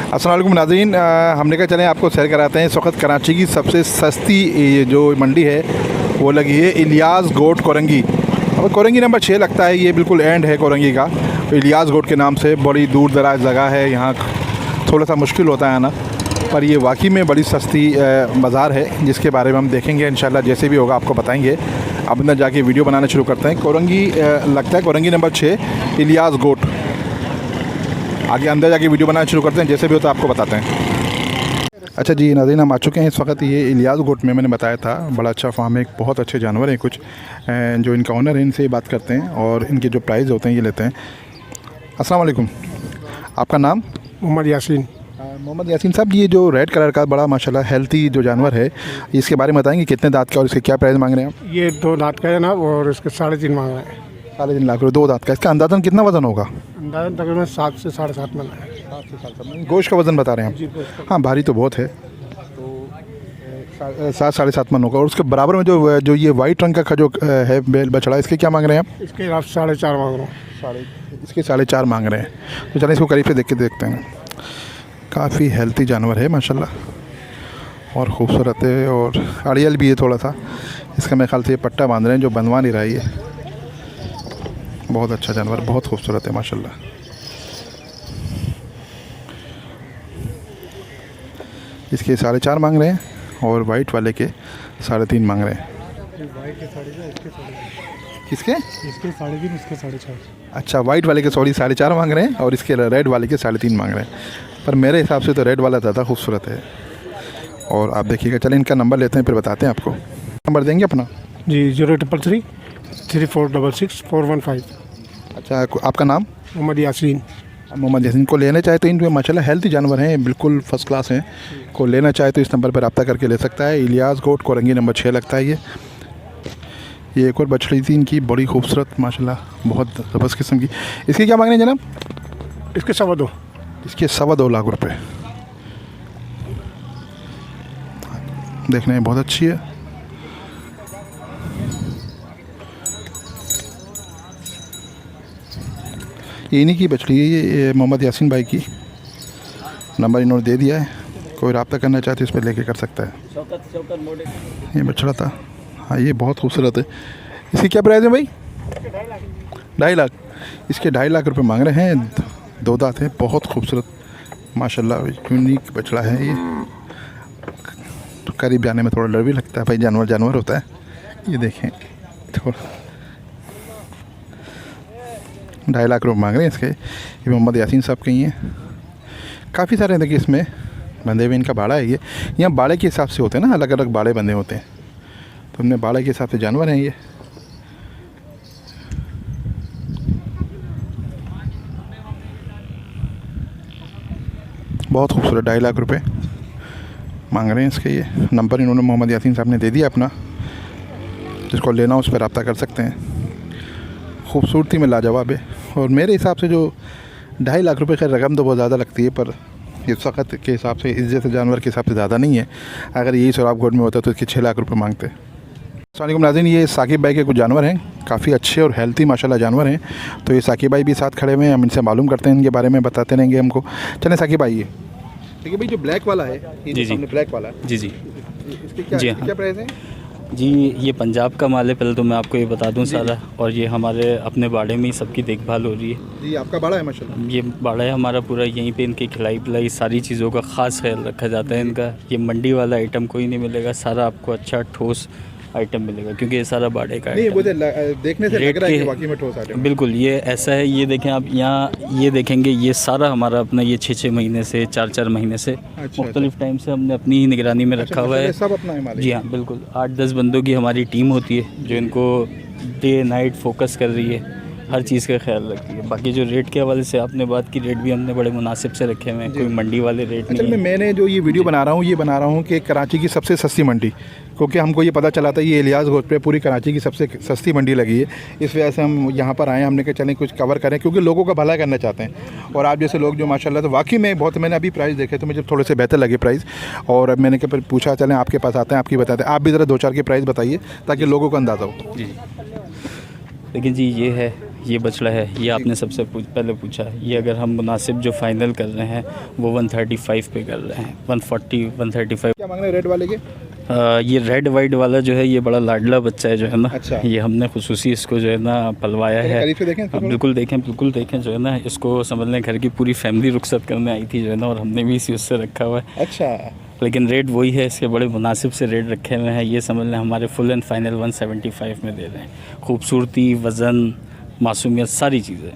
अस्सलाम वालेकुम नाज़रीन, हमने कहा चलें आपको सैर कराते हैं। इस वक्त कराची की सबसे सस्ती जो मंडी है वो लगी है इलियास गोट कोरंगी। अब कोरंगी नंबर 6 लगता है, ये बिल्कुल एंड है कोरंगी का। इलियास गोट के नाम से बड़ी दूर दराज जगह है, यहाँ थोड़ा सा मुश्किल होता है आना, पर ये वाकई में बड़ी सस्ती बाज़ार है जिसके बारे में हम देखेंगे इंशाल्लाह। जैसे भी होगा आपको बताएंगे। अब अंदर जाके वीडियो बनाना शुरू करते हैं। कोरंगी लगता है कोरंगी नंबर 6 इलियास गोट। आगे अंदर जाके वीडियो बनाना शुरू करते हैं, जैसे भी होता है आपको बताते हैं। अच्छा जी नाज़रीन, हम आ चुके हैं इस वक्त। ये इलियास गोट में मैंने बताया था बड़ा अच्छा फार्म है, बहुत अच्छे जानवर हैं कुछ जो इनका ओनर है, इनसे बात करते हैं और इनके जो प्राइस होते हैं ये लेते हैं। अस्सलाम वालेकुम, आपका नाम? मोहम्मद यासीन। मोहम्मद यासीन साहब, ये जो रेड कलर का बड़ा माशाल्लाह हेल्थी जो जानवर है, इसके बारे में बताएंगे कितने दांत का और इसके क्या प्राइस मांग रहे हैं आप? ये 2 दांत का है ना, और इसके 3.5 मांग रहे हैं। 3.5 लाख रुपये 2 दांत का। इसका अंदाज़न कितना वज़न होगा? अंदाजन तकरीबन 7 से 7.5 मन है। 7 से 7.5। गोश्त का वज़न बता रहे हैं आप? हाँ, भारी तो बहुत है, तो 7-7.5 मन होगा। और उसके बराबर में जो ये वाइट रंग का जो है बैल बछड़ा, इसके क्या मांग रहे हैं आप? इसके आप 4.5 मांग रहा हूँ। इसके 4.5 मांग रहे हैं। तो चलें इसको करीब से देख के देखते हैं। काफ़ी हेल्थी जानवर है माशाल्लाह और ख़ूबसूरत है, और अड़ियल भी है थोड़ा सा। इसका मेरे ख्याल से ये पट्टा बांध रहे हैं जो बनवा नहीं रहा है। ये बहुत अच्छा जानवर, बहुत खूबसूरत है माशाल्लाह। इसके 4.5 मांग रहे हैं और वाइट वाले के 3.5 मांग रहे हैं। किसके? इसके 3.5, इसके 4.5। अच्छा, वाइट वाले के 4.5 मांग रहे हैं और इसके रेड वाले के 3.5 मांग रहे हैं। पर मेरे हिसाब से तो रेड वाला ज़्यादा खूबसूरत है। और आप देखिएगा, चलें इनका नंबर लेते हैं फिर बताते हैं आपको। नंबर देंगे अपना? जी 0333 3466 415। अच्छा, आपका नाम? मोहम्मद यासीन। मोहम्मद यासीन को लेना चाहे तो इनके माशाल्लाह हेल्थी जानवर हैं, बिल्कुल फ़र्स्ट क्लास हैं। को लेना चाहे तो इस नंबर पर रब्ता करके ले सकता है। इलियास गोट कोरंगी नंबर 6 लगता है ये एक और बछड़ी थी इनकी, बड़ी खूबसूरत माशाल्लाह, बहुत ज़बरदस्त किस्म की। इसके क्या मांग रहे हैं जनाब? इसके 2.25। इसके 2.25 लाख रुपये। देखने में बहुत अच्छी है। ये इन्हीं की बछड़ी है, ये मोहम्मद यासीन भाई की। नंबर इन्होंने दे दिया है, कोई रब्ता करना चाहते इस पर लेके कर सकता है। ये बछड़ा था, हाँ ये बहुत खूबसूरत है। इसकी क्या प्राइस है भाई? 2.5 लाख। इसके 2.5 लाख रुपए मांग रहे हैं। 2 दांत है, बहुत खूबसूरत माशाल्लाह, यूनिक बछड़ा है ये। तो करीब जाने में थोड़ा डर भी लगता है भाई, जानवर होता है। ये देखें, थोड़ा 2.5 लाख रुपये मांग रहे हैं इसके। ये मोहम्मद यासीन साहब के ही हैं। काफ़ी सारे देखिए इसमें बंधे हुए। इनका बाड़ा है ये। यहाँ बाड़े के हिसाब से होते हैं ना, अलग अलग बाड़े बंधे होते हैं, तो हमने बाड़े के हिसाब से जानवर हैं ये। बहुत खूबसूरत 2.5 लाख रुपये मांग रहे हैं इसके। ये नंबर इन्होंने मोहम्मद यासीन साहब ने दे दिया अपना, जिसको लेना उस पर रब्ता कर सकते हैं। खूबसूरती में लाजवाब है, और मेरे हिसाब से जो 2.5 लाख रुपये, खैर रकम तो बहुत ज़्यादा लगती है, पर इस वक्त के हिसाब से, इस जैसे जानवर के हिसाब से ज़्यादा नहीं है। अगर यही सोराबगोट में होता तो इसके 6 लाख रुपये मांगते। अस्सलाम वालेकुम नाज़रीन, ये साकिब भाई के कुछ जानवर हैं, काफ़ी अच्छे और हेल्थी माशाल्लाह जानवर हैं। तो ये साकिब भाई भी साथ खड़े हुए हैं, हम इनसे मालूम करते हैं, इनके बारे में बताते रहेंगे हमको। चलें साकिब भाई, ये देखिए भाई जो ब्लैक वाला है, जी जी, ब्लैक वाला जी जी इसके क्या, जी इसके क्या प्राइस है? जी, ये पंजाब का माल है, पहले तो मैं आपको ये बता दूं सारा। और ये हमारे अपने बाड़े में ही सबकी देखभाल हो रही है। जी, आपका बाड़ा है माशाल्लाह? ये बाड़ा है हमारा पूरा, यहीं पे इनकी खिलाई पिलाई सारी चीज़ों का ख़ास ख्याल रखा जाता है इनका। ये मंडी वाला आइटम कोई नहीं मिलेगा, सारा आपको अच्छा ठोस आइटम मिलेगा, क्योंकि ये सारा बाड़े का नहीं, वो आइटम देखने से लग रहा है कि वाकई में ठोस आइटम। बिल्कुल ये ऐसा है। ये देखें आप, यहाँ ये देखेंगे, ये सारा हमारा अपना, ये 6-6 महीने से 4-4 महीने से मुख्तलिफ टाइम से हमने अपनी ही निगरानी में रखा हुआ है। सब अपना है मालिक? जी हाँ बिल्कुल। 8-10 बंदों की हमारी टीम होती है जो इनको डे नाइट फोकस कर रही है, हर चीज़ का ख्याल रखती है। बाकी जो रेट के हवाले से आपने बात की, रेट भी हमने बड़े मुनासिब से रखे हुए हैं, कोई मंडी वाले रेट नहीं है। मैंने जो ये वीडियो बना रहा हूँ कि कराची की सबसे सस्ती मंडी, क्योंकि हमको ये पता चला था ये इलियास गोट पे पूरी कराची की सबसे सस्ती मंडी लगी है। इस वजह से हम यहाँ पर आए, हमने कहा चलें कुछ कवर करें, क्योंकि लोगों का भला करना चाहते हैं। और आप जैसे लोग जो माशाल्लाह, तो वाकई में बहुत, मैंने अभी प्राइस देखे तो मुझे थोड़े से बेहतर लगे प्राइस, और मैंने फिर पूछा चलें आपके पास आते हैं, आपकी बताते हैं। आप भी ज़रा 2-4 के प्राइस बताइए ताकि लोगों को अंदाज़ा हो। जी, लेकिन जी ये है ये बछड़ा है, ये आपने सबसे पहले पूछा, ये अगर हम मुनासिब जो फाइनल कर रहे हैं वो 135 पे कर रहे हैं, 140 135। क्या मांग रहे हैं रेड वाले के? ये रेड वाइट वाला जो है ये बड़ा लाडला बच्चा है जो है ना। अच्छा। ये हमने खुसूसी इसको जो है ना पलवाया है। करीब से देखें इसको हाँ, बिल्कुल देखें जो है ना, इसको समझ लें घर की पूरी फैमिली रुखसत करने आई थी जो है ना, और हमने भी इसी उससे रखा हुआ है। अच्छा। लेकिन रेट वही है, इसके बड़े मुनासिब से रेट रखे हुए हैं। ये समझ लें हमारे फुल एंड फाइनल 175 में दे रहे हैं। खूबसूरती, वज़न, मासूमियत, सारी चीज़ें।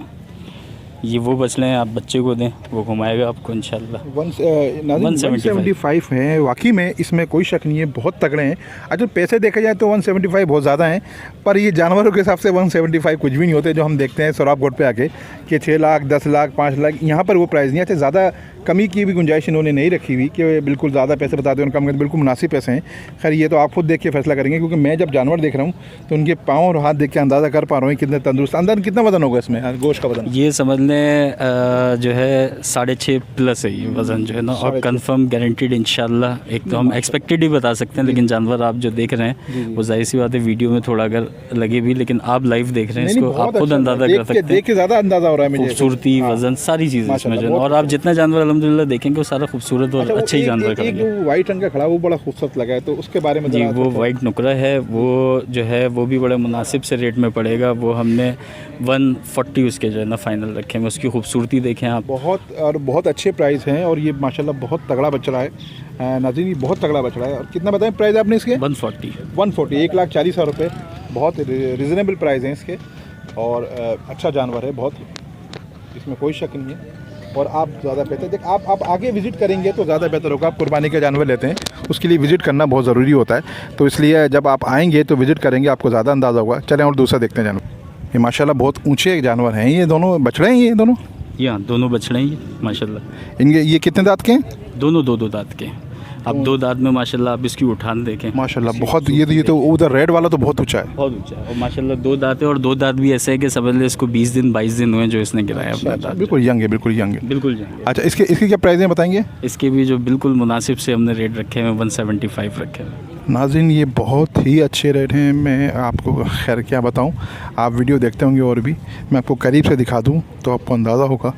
ये वो बछड़े हैं, आप बच्चे को दें वो घुमाएगा आपको इंशाल्लाह। 175 हैं, वाकई में इसमें कोई शक नहीं है, बहुत तगड़े हैं। अगर पैसे देखा जाए तो 175 बहुत ज़्यादा हैं, पर ये जानवरों के हिसाब से 175 कुछ भी नहीं होते जो हम देखते हैं सौराब गोट पे आके कि 6 लाख 10 लाख 5 लाख, यहाँ पर वो प्राइस नहीं है। अच्छा, ज़्यादा कमी की भी गुंजाइश इन्होंने नहीं रखी हुई कि बिल्कुल ज़्यादा पैसे बताते हैं, उनका मतलब बिल्कुल मुनासिब पैसे हैं। खैर ये तो आप खुद देख के फैसला करेंगे, क्योंकि मैं जब जानवर देख रहा हूँ तो उनके पाँव और हाथ देख के अंदाज़ा कर पा रहा हूँ कितने तंदुरुस्त। अंदर कितना वजन होगा इसमें, गोश्त का वजन? ये समझ लें जो है 6.5 प्लस है ये वज़न जो है ना, और कंफर्म गारंटीड इंशाल्लाह। एक तो हम एक्सपेक्टेड ही बता सकते हैं, लेकिन जानवर आप जो देख रहे हैं वो जाहिर सी बात है वीडियो में थोड़ा अगर लगे भी, लेकिन आप लाइव देख रहे हैं इसको, आप खुद अंदाज़ा कर सकते हैं। देख के ज़्यादा अंदाज़ा हो रहा है मुझे, खूबसूरती, वज़न, सारी चीज़ें इसमें जो है, और आप जितना जानवर अल्हम्दुलिल्लाह देखेंगे वो सारा खूबसूरत और अच्छे ही जानवर एक जो वाइट रंग का खड़ा वो बड़ा खूबसूरत लगा है, तो उसके बारे में जी, वो वाइट नुकरा है, वो जो है वो भी बड़े मुनासिब से रेट में पड़ेगा। वो हमने 140 उसके जो है ना फाइनल रखे हैं। उसकी खूबसूरती देखें आप, बहुत अच्छे प्राइस हैं, और ये माशाल्लाह बहुत तगड़ा बछड़ा है। नाज़रीन ये बहुत तगड़ा बछड़ा है। और कितना बताएं प्राइस आपने इसके? 140 1,40,00,000 रुपये, बहुत रिजनेबल प्राइस हैं इसके, और अच्छा जानवर है बहुत, इसमें कोई शक नहीं है। और आप ज़्यादा बेहतर देख, आप आगे विज़िट करेंगे तो ज़्यादा बेहतर होगा। आप कुर्बानी के जानवर लेते हैं, उसके लिए विज़िट करना बहुत ज़रूरी होता है, तो इसलिए जब आप आएंगे तो विज़िट करेंगे, आपको ज़्यादा अंदाज़ा होगा। चलें और दूसरा देखते हैं जानवर। ये माशाल्लाह बहुत ऊंचे जानवर हैं, ये दोनों बछड़े हैं, ये दोनों? हाँ, दोनों बछड़े हैं ये माशाल्लाह। इनके ये कितने दांत के हैं? दोनों दो दांत के हैं। अब 2 दांत में माशाल्लाह आप इसकी उठान देखें माशाल्लाह बहुत, ये तो उधर रेड वाला तो बहुत ऊंचा है, बहुत ऊंचा है। और माशाल्लाह 2 दांत है, और 2 दांत भी ऐसे है कि समझ ले इसको 20 दिन 22 दिन हुए जो इसने गिराया अपना दांत। बिल्कुल यंग है, बिल्कुल यंग है, बिल्कुल जाएंगे। अच्छा, इसके क्या प्राइस हैं बताएंगे? इसके भी जो बिल्कुल मुनासिब से हमने रेट रखे हैं 175 रखे हैं। नाज़रीन ये बहुत ही अच्छे रेट हैं, मैं आपको खैर क्या बताऊं, आप वीडियो देखते होंगे और भी, मैं आपको करीब से दिखा दूं तो आपको अंदाज़ा होगा।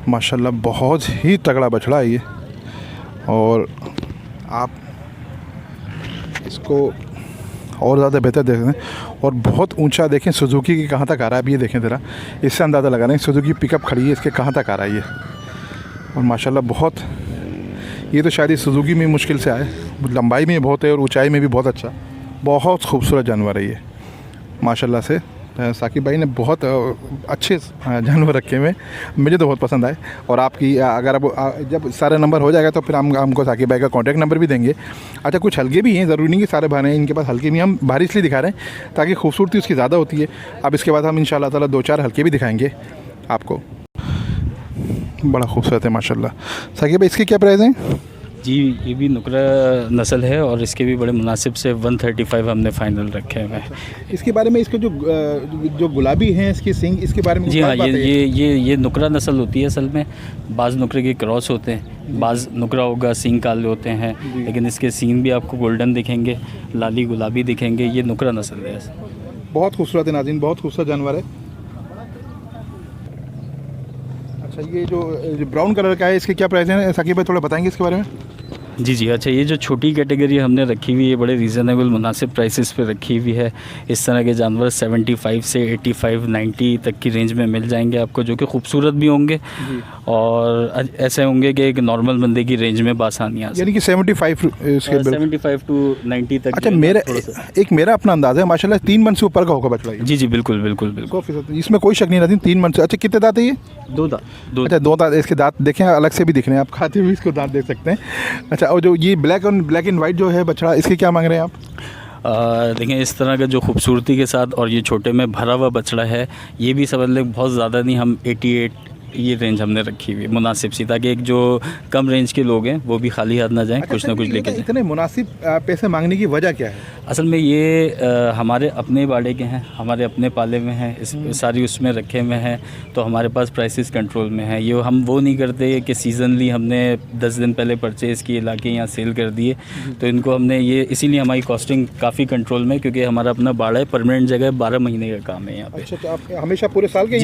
माशाल्लाह बहुत ही तगड़ा बछड़ा है ये, और आप इसको और ज़्यादा बेहतर देख रहे हैं। और बहुत ऊंचा देखें, सुजुकी की कहाँ तक आ रहा है, अब ये देखें ज़रा, इससे अंदाज़ा लगा रहे हैं सुजुकी पिकअप खड़ी है, इसके कहाँ तक आ रहा है ये। और माशाल्लाह बहुत, ये तो शायद सुजुकी में मुश्किल से आए, लंबाई में बहुत है और ऊंचाई में भी बहुत अच्छा, बहुत खूबसूरत जानवर है ये माशाल्लाह से। साकिब भाई ने बहुत अच्छे जानवर रखे हुए, मुझे तो बहुत पसंद आए। और आपकी अगर आप जब सारा नंबर हो जाएगा तो फिर हम हमको साकिब भाई का कॉन्टैक्ट नंबर भी देंगे। अच्छा, कुछ हल्के भी हैं, ज़रूरी नहीं कि सारे भारे हैं, इनके पास हल्के भी, हम भारी इसलिए दिखा रहे हैं ताकि खूबसूरती उसकी ज़्यादा होती है। अब इसके बाद हम इंशाल्लाह ताला 2-4 हल्के भी दिखाएँगे आपको, बड़ा खूबसूरत है माशाल्लाह। साकिब भाई इसके क्या प्राइस हैं? जी, ये भी नुकरा नस्ल है, और इसके भी बड़े मुनासिब से 135 हमने फाइनल रखे हुए हैं। इसके बारे में, इसके जो गुलाबी हैं इसके सिंग, इसके बारे में जी हाँ, ये नुकरा नस्ल होती है असल में। बाज़ नुकरे के क्रॉस होते हैं, बाज़ नुकरा होगा सींग काले होते हैं, लेकिन इसके सींग भी आपको गोल्डन दिखेंगे, लाली गुलाबी दिखेंगे। ये नुकरा नस्ल है, बहुत खूबसूरत है नाज़रीन, बहुत खूबसूरत जानवर है। अच्छा, ये जो ब्राउन कलर का है, इसके क्या प्राइस हैं साकिब भाई, थोड़ा बताएंगे इसके बारे में? जी जी, अच्छा, ये जो छोटी कैटेगरी हमने रखी हुई है, बड़े रीज़नेबल मुनासिब प्राइसेस पे रखी हुई है। इस तरह के जानवर 75 से 85 90 तक की रेंज में मिल जाएंगे आपको, जो कि खूबसूरत भी होंगे और ऐसे होंगे कि एक नॉर्मल बंदे की रेंज में बासानी आ, यानी कि 75 टू 90 तक। अच्छा, मेरा अपना अंदाज़ है माशाल्लाह 3 मन से ऊपर का होगा बछड़ा। जी जी, बिल्कुल बिल्कुल बिल्कुल, इसमें कोई शक नहीं रहती, 3 मन से। अच्छा, कितने दांत है ये? 2 दांत। अच्छा, 2 दांत। इसके दांत देखें, अलग से भी दिख रहे हैं, आप खाते हुए इसको दांत देख सकते हैं। अच्छा, और जो ये ब्लैक एंड वाइट जो है बछड़ा, इसके क्या मांग रहे हैं आप? देखें, इस तरह का जो खूबसूरती के साथ और ये छोटे में भरा हुआ बछड़ा है, ये भी समझ लें बहुत ज़्यादा नहीं, हम ये रेंज हमने रखी हुई है मुनासिब सी, ताकि एक जो कम रेंज के लोग हैं वो भी खाली हाथ ना जाएं, कुछ ना कुछ लेके जाएं। इतने मुनासिब पैसे मांगने की वजह क्या है? असल में ये हमारे अपने बाड़े के हैं, हमारे अपने पाले में हैं, इस सारी उसमें रखे हुए हैं, तो हमारे पास प्राइसेस कंट्रोल में है। ये हम वो नहीं करते कि सीज़नली हमने 10 दिन पहले परचेज़ किए लाके यहाँ सेल कर दिए, तो इनको हमने ये इसीलिए हमारी कॉस्टिंग काफ़ी कंट्रोल में, क्योंकि हमारा अपना बाड़ा है, परमानेंट जगह है, 12 महीने का काम है यहाँ पे। अच्छा, तो आप हमेशा पूरे साल के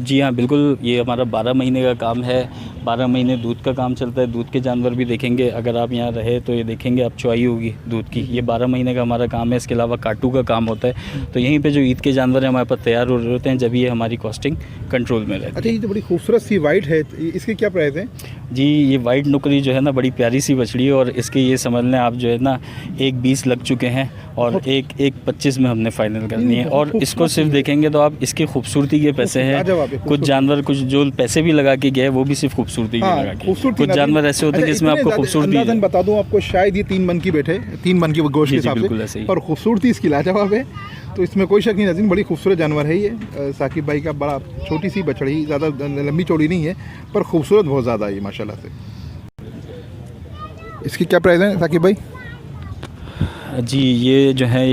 जी हाँ बिल्कुल, ये हमारा 12 महीने का काम है। 12 महीने दूध का काम चलता है, दूध के जानवर भी देखेंगे, अगर आप यहाँ रहे तो ये देखेंगे आप चुआई होगी दूध की। ये 12 महीने का हमारा काम है। इसके अलावा काटू का काम होता है, तो यहीं पे जो ईद के जानवर हैं हमारे पास तैयार हो रहे होते हैं, जब ये हमारी कॉस्टिंग कंट्रोल में रहती है। अच्छा, ये तो बड़ी खूबसूरत सी वाइट है, इसके क्या प्राइस है? जी, ये वाइट नुकरी जो है ना बड़ी प्यारी सी बछड़ी है, और इसके ये समझ लें आप जो है ना 1.20 लग चुके हैं और 1.25 में हमने फाइनल करनी है। और इसको सिर्फ देखेंगे तो आप इसकी खूबसूरती के पैसे हैं। कुछ जानवर कुछ जो पैसे भी लगा के गए वो भी सिर्फ खूबसूरती के लगा के। कुछ जानवर ऐसे होते हैं जिसमें आपको खूबसूरती बता दूं आपको, शायद ये 3 मन की बैठे, 3 मन की गोश्त के हिसाब से, और खूबसूरती इसकी लाजवाब है, तो इसमें कोई शक नहीं नाज़रीन, बड़ी खूबसूरत जानवर है ये। साकिब भाई का बड़ा छोटी सी बछड़ी, ज़्यादा लंबी चौड़ी नहीं है, पर खूबसूरत बहुत ज़्यादा है माशाल्लाह से। इसकी क्या प्राइस है साकिब भाई? जी, ये जो है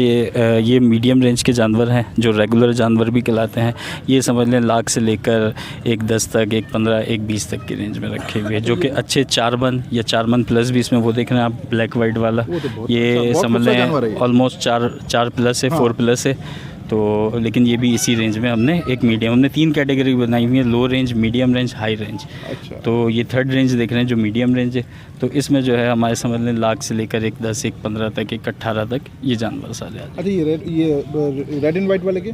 ये मीडियम रेंज के जानवर हैं, जो रेगुलर जानवर भी कहलाते हैं। ये समझ लें लाख से लेकर 1.10 तक, 1.15, 1.20 तक की रेंज में रखे हुए, जो कि अच्छे 4 मन या 4 मन प्लस भी इसमें वो देख रहे हैं आप, ब्लैक वाइट वाला, ये समझ लें ऑलमोस्ट 4 प्लस है, 4 प्लस है। तो लेकिन ये भी इसी रेंज में हमने एक मीडियम, हमने 3 कैटेगरी बनाई हुई है, लो range, medium range, high range. अच्छा। तो ये 3rd रेंज देख रहे हैं जो मीडियम रेंज है, तो इसमें जो है हमारे समझ लें लाख से लेकर 1.10, 1.15 तक, 1.18 तक ये जानवर सारे आते हैं। अच्छा, ये रेड एंड वाइट वाले के?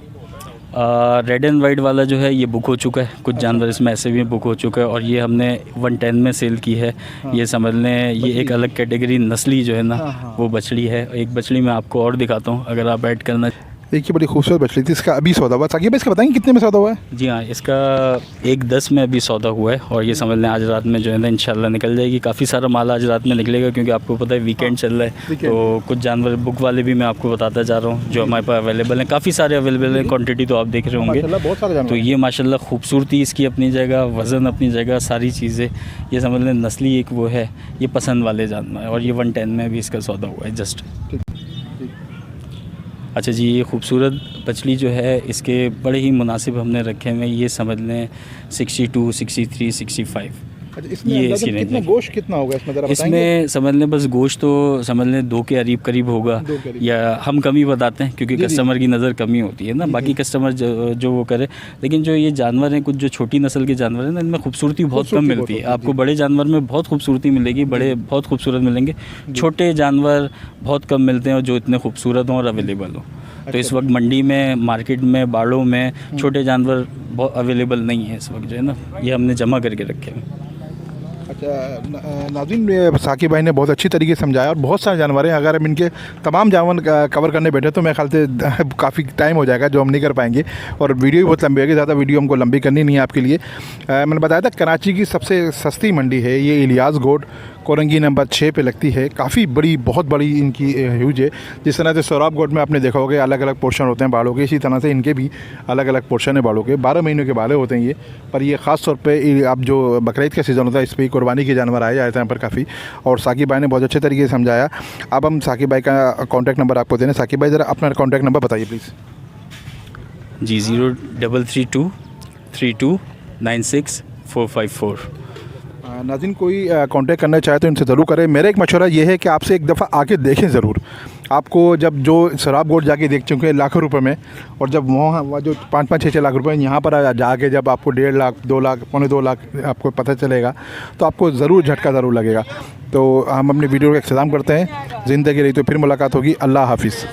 रेड एंड वाइट वाला जो है ये बुक हो चुका है, कुछ जानवर इसमें ऐसे भी बुक हो चुका है, और ये हमने 110 में सेल की है। ये समझ लें ये एक अलग कैटेगरी नस्ली जो है ना वो बछड़ी है। एक बछड़ी मैं आपको और दिखाता हूँ अगर आप ऐड करना। एक ही बड़ी खूबसूरत बछड़ी थी, इसका अभी सौदा हुआ। साकिब भाई इसका बताएंगे कितने में सौदा हुआ है? जी हाँ, इसका 1.10 में अभी सौदा हुआ है, और ये समझ लें आज रात में जो है ना इंशाल्लाह निकल जाएगी। काफ़ी सारा माल आज रात में निकलेगा, क्योंकि आपको पता है वीकेंड चल रहा है, तो कुछ जानवर बुक वाले भी मैं आपको बताता जा रहा हूँ जो हमारे पास अवेलेबल हैं। काफ़ी सारे अवेलेबल हैं, क्वान्टिटी तो आप देख रहे होंगे। बहुत सारे तो ये माशाल्लाह खूबसूरती इसकी अपनी जगह, वज़न अपनी जगह, सारी चीज़ें, ये समझ लें नस्ली एक वो है, ये पसंद वाले जानवर है, और ये 110 में भी इसका सौदा हुआ है जस्ट। अच्छा जी, ये खूबसूरत बछड़ी जो है इसके बड़े ही मुनासिब हमने रखे हुए, ये समझ लें 62, 63, 65। अच्छा, इसमें कितना गोश्त कितना होगा इसमें ज़रा बताएंगे? इसमें समझ लें बस गोश्त तो समझ लें 2 के करीब होगा, या हम कमी बताते हैं क्योंकि कस्टमर की नज़र कमी होती है ना, बाकी कस्टमर जो वो करे। लेकिन जो ये जानवर हैं, कुछ जो छोटी नस्ल के जानवर हैं ना, इनमें खूबसूरती बहुत कम मिलती है। आपको बड़े जानवर में बहुत खूबसूरती मिलेगी, बड़े बहुत खूबसूरत मिलेंगे, छोटे जानवर बहुत कम मिलते हैं जो इतने खूबसूरत हों और अवेलेबल हों। तो इस वक्त मंडी में, मार्केट में, बाड़ों में छोटे जानवर बहुत अवेलेबल नहीं है इस वक्त जो है ना, ये हमने जमा करके रखे हैं। अच्छा नाज़रीन, साकिब भाई ने बहुत अच्छी तरीके से समझाया, और बहुत सारे जानवर हैं। अगर हम इनके तमाम जानवर कवर करने बैठे तो मेरे ख्याल से काफ़ी टाइम हो जाएगा, जो हम नहीं कर पाएंगे, और वीडियो भी बहुत लंबी होगी। ज़्यादा वीडियो हमको लंबी करनी नहीं है आपके लिए। मैंने बताया था कराची की सबसे सस्ती मंडी है ये, इलियास गोट कोरंगी नंबर 6 पे लगती है। काफ़ी बड़ी, बहुत बड़ी इनकी ह्यूज है। जिस तरह से सोराब गोट में आपने देखा होगा अलग अलग पोर्शन होते हैं बालों के, इसी तरह से इनके भी अलग अलग पोर्शन है बालों के। 12 महीनों के बाले होते हैं ये, पर ये ख़ास तौर पे आप जो बकरीद का सीज़न होता है इस पर कुर्बानी के जानवर आए जाते हैं यहाँ पर काफ़ी, और साकिब भाई ने बहुत अच्छे तरीके से समझाया। अब हम साकिब भाई का कॉन्टैक्ट नंबर आपको देने। साकिब भाई ज़रा अपना कॉन्टैक्ट नंबर बताइए प्लीज़। जी, 0332 32 96 454। नाज़रीन, कोई कांटेक्ट करना चाहे तो इनसे ज़रूर करें। मेरा एक मशवरा ये है कि आपसे एक दफ़ा आके देखें ज़रूर। आपको जब जो शराब गोट जाके देख चुके हैं लाखों रुपए में, और जब वहाँ जो 5-5, 6-6 लाख रुपए यहाँ पर जाके जब आपको 1.5 लाख, 2 लाख, 2.25 लाख आपको पता चलेगा, तो आपको ज़रूर झटका ज़रूर लगेगा। तो हम अपनी वीडियो का इख्तिताम करते हैं। ज़िंदगी रही तो फिर मुलाकात होगी। अल्लाह हाफिज़।